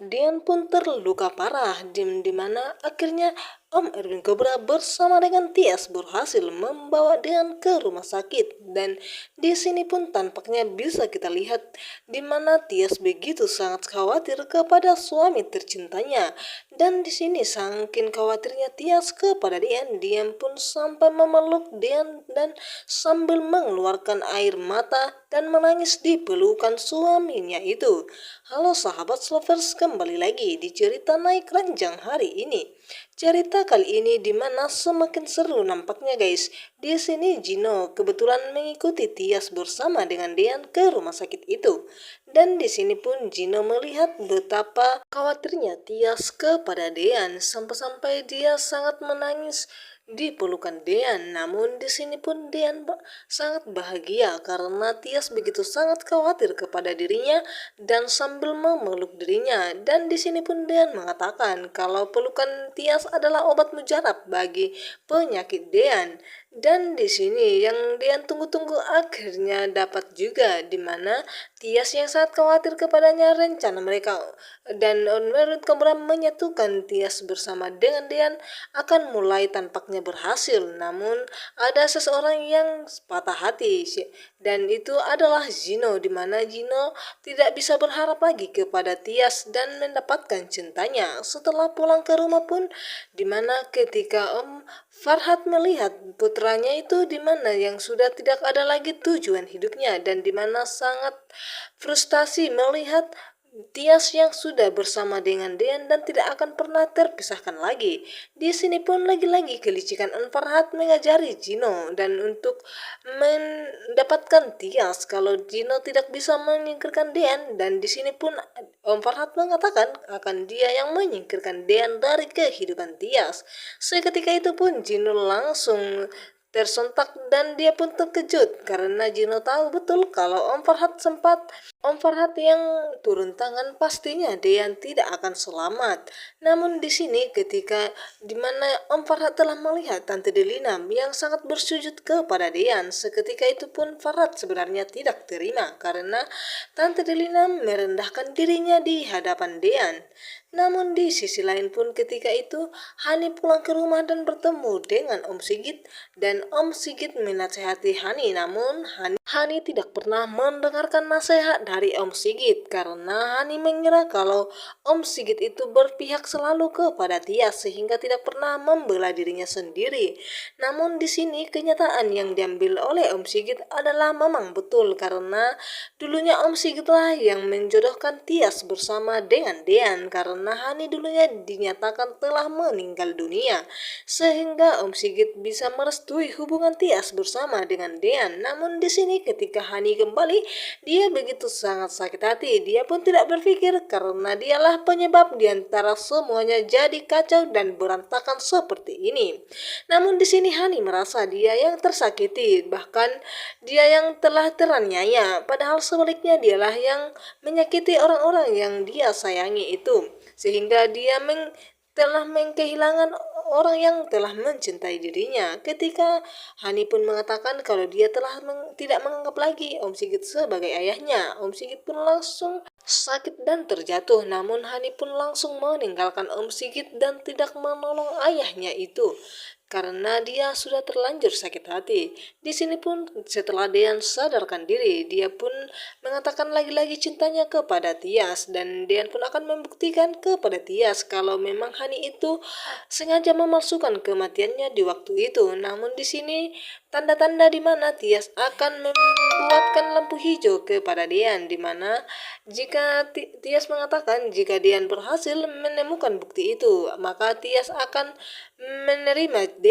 Dian pun terluka parah di mana akhirnya Om Erwin Kobra bersama dengan Tias berhasil membawa Dian ke rumah sakit, dan di sini pun tampaknya bisa kita lihat di mana Tias begitu sangat khawatir kepada suami tercintanya, dan di sini saking khawatirnya Tias kepada Dian, Dian pun sampai memeluk Dian dan sambil mengeluarkan air mata dan menangis di pelukan suaminya itu. Halo sahabat lovers, kembali lagi di cerita naik ranjang hari ini. Cerita kali ini dimana semakin seru nampaknya guys. Di sini Gino kebetulan mengikuti Tias bersama dengan Dian ke rumah sakit itu. Dan di sini pun Gino melihat betapa khawatirnya Tias kepada Dian sampai-sampai dia sangat menangis di pelukan Dean. Namun di sini pun Dean sangat bahagia karena Tias begitu sangat khawatir kepada dirinya dan sambil memeluk dirinya. Dan di sini pun Dean mengatakan kalau pelukan Tias adalah obat mujarab bagi penyakit Dean. Dan di sini yang Dean tunggu-tunggu akhirnya dapat juga, di mana Tias yang sangat khawatir kepadanya rencana mereka dan menurut Kobra menyatukan Tias bersama dengan Dean akan mulai tampaknya berhasil. Namun ada seseorang yang patah hati, dan itu adalah Gino, di mana Gino tidak bisa berharap lagi kepada Tias dan mendapatkan cintanya. Setelah pulang ke rumah pun, di mana ketika Om Farhat melihat putranya itu, di mana yang sudah tidak ada lagi tujuan hidupnya, dan di mana sangat frustasi melihat Tias yang sudah bersama dengan Dean dan tidak akan pernah terpisahkan lagi. Di sini pun lagi-lagi kelicikan Om Farhat mengajari Gino dan untuk mendapatkan Tias kalau Gino tidak bisa menyingkirkan Dean, dan di sini pun Om Farhat mengatakan akan dia yang menyingkirkan Dean dari kehidupan Tias. Seketika itu pun Gino langsung tersontak dan dia pun terkejut karena Gino tahu betul kalau Om Farhat yang turun tangan pastinya Dean tidak akan selamat. Namun di sini ketika dimana Om Farhat telah melihat Tante Delina yang sangat bersujud kepada Dean, seketika itu pun Farhat sebenarnya tidak terima karena Tante Delina merendahkan dirinya di hadapan Dean. Namun di sisi lain pun ketika itu Hani pulang ke rumah dan bertemu dengan Om Sigit, dan Om Sigit menasehati Hani, namun Hani tidak pernah mendengarkan nasihat dari Om Sigit karena Hani mengira kalau Om Sigit itu berpihak selalu kepada Tias sehingga tidak pernah membela dirinya sendiri. Namun di sini kenyataan yang diambil oleh Om Sigit adalah memang betul karena dulunya Om Sigit lah yang menjodohkan Tias bersama dengan Dean karena Hani dulunya dinyatakan telah meninggal dunia, sehingga Om Sigit bisa merestui hubungan Tias bersama dengan Dean. Namun di sini ketika Hani kembali, dia begitu sangat sakit hati. Dia pun tidak berpikir karena dialah penyebab diantara semuanya jadi kacau dan berantakan seperti ini. Namun di sini Hani merasa dia yang tersakiti, bahkan dia yang telah teraniaya, padahal sebaliknya dialah yang menyakiti orang-orang yang dia sayangi itu, sehingga dia telah kehilangan orang yang telah mencintai dirinya. Ketika Hani pun mengatakan kalau dia telah tidak menganggap lagi Om Sigit sebagai ayahnya, Om Sigit pun langsung sakit dan terjatuh. Namun Hani pun langsung meninggalkan Om Sigit dan tidak menolong ayahnya itu karena dia sudah terlanjur sakit hati. Di sini pun setelah Dean sadarkan diri, dia pun mengatakan lagi-lagi cintanya kepada Tias, dan Dean pun akan membuktikan kepada Tias kalau memang Hani itu sengaja memalsukan kematiannya di waktu itu. Namun di sini tanda-tanda di mana Tias akan membuatkan lampu hijau kepada Dean, di mana jika Tias mengatakan jika Dean berhasil menemukan bukti itu, maka Tias akan menerima Dean.